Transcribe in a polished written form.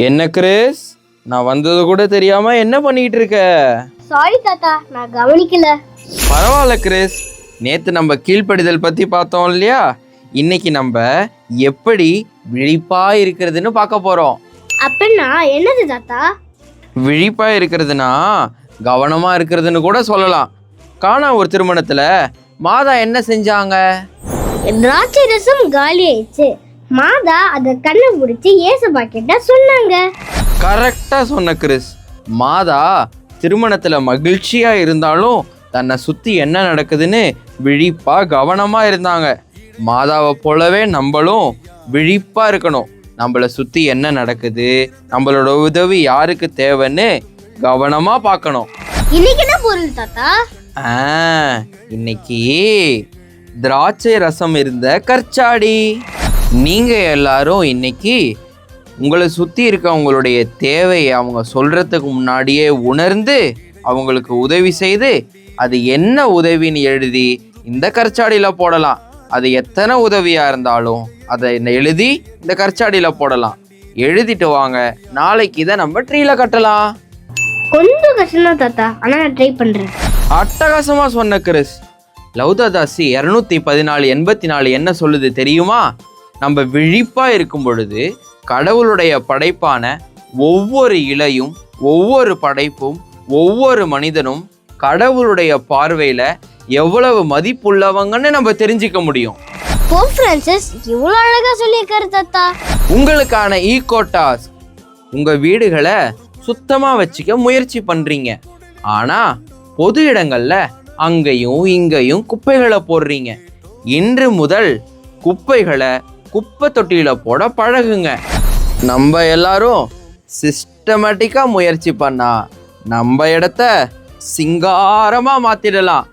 என்ன கிறிஸ், நான் வந்தது கூட தெரியாம என்ன பண்ணிட்டு இருக்க? சாரி தாத்தா, நான் கவனிக்கல. பரவாயில்ல கிறிஸ், நேத்து நம்ம கீழ்ப்படிதல் பத்தி பார்த்தோம் இல்லையா? இன்னைக்கு நம்ம எப்படி விழிப்பா இருக்கிறதுன்னு பார்க்க போறோம். அப்படின்னா என்னது தாத்தா? விழிப்பா இருக்கிறதுனா கவனமா இருக்கிறதுன்னு கூட சொல்லலாம். காணா ஒரு திருமணத்துல மாதா என்ன செஞ்சாங்க? திராட்சை ரசம் காலி ஆயிடுச்சு. மாதா அதை கண்ணை பிடிச்சி ஏசப்பா கிட்ட சொன்னாங்க. கரெக்டா சொன்ன கிறிஸ். மாதா திருமணத்துல மகிழ்ச்சியா இருந்தாலும் தன்னை சுத்தி என்ன நடக்குதுன்னு விழிப்பா கவனமா இருந்தாங்க. மாதாவை போலவே நம்மளும் விழிப்பா இருக்கணும். நம்மளை சுத்தி என்ன நடக்குது, நம்மளோட உதவி யாருக்கு தேவைன்னு கவனமா பார்க்கணும். இன்னைக்கு என்ன பொருள் தாத்தா? இன்னைக்கு திராட்சை ரசம் இருந்த கற்சாடி. நீங்க எல்லாரும் இன்னைக்கு உங்களை சுத்தி இருக்க உங்களுடைய தேவையை அவங்க சொல்றதுக்கு முன்னாடியே உணர்ந்து அவங்களுக்கு உதவி செய்து அது என்ன உதவின்னு எழுதி இந்த கற்சாடியில போடலாம். அது எத்தனை உதவியா இருந்தாலும் அதை எழுதி இந்த கற்சாடியில போடலாம். எழுதிட்டு வாங்க, நாளைக்கு இதை நம்ம ட்ரீல கட்டலாம். கொஞ்சம் கஷ்டம் தாத்தா, ஆனா நான் ட்ரை பண்றேன். அட்டகாசமா சொன்ன கிறிஸ். லௌததாசி 214:84 என்ன சொல்லுது தெரியுமா? நம்ம விழிப்பா இருக்கும் பொழுது கடவுளுடைய படைப்பான ஒவ்வொரு இலையும் ஒவ்வொரு படைப்பும் ஒவ்வொரு மனிதனும் கடவுளுடைய பார்வையில எவ்வளவு மதிப்புள்ளவங்கன்னு நம்ம தெரிஞ்சுக்க முடியும். போப் பிரான்சிஸ் இவ்வளவு அழகா சொல்லியிருக்காரு தாத்தா. உங்களுக்கான ஈகோ டாஸ்க், உங்க வீடுகளை சுத்தமா வச்சுக்க முயற்சி பண்றீங்க. ஆனா பொது இடங்கள்ல அங்கேயும் இங்கேயும் குப்பைகளை போடுறீங்க. இன்று முதல் குப்பைகளை குப்பை தொட்டியில போட பழகுங்க. நம்ம எல்லாரும் சிஸ்டமேட்டிக்கா முயற்சி பண்ணா நம்ம இடத்த சிங்காரமா மாத்திடலாம்.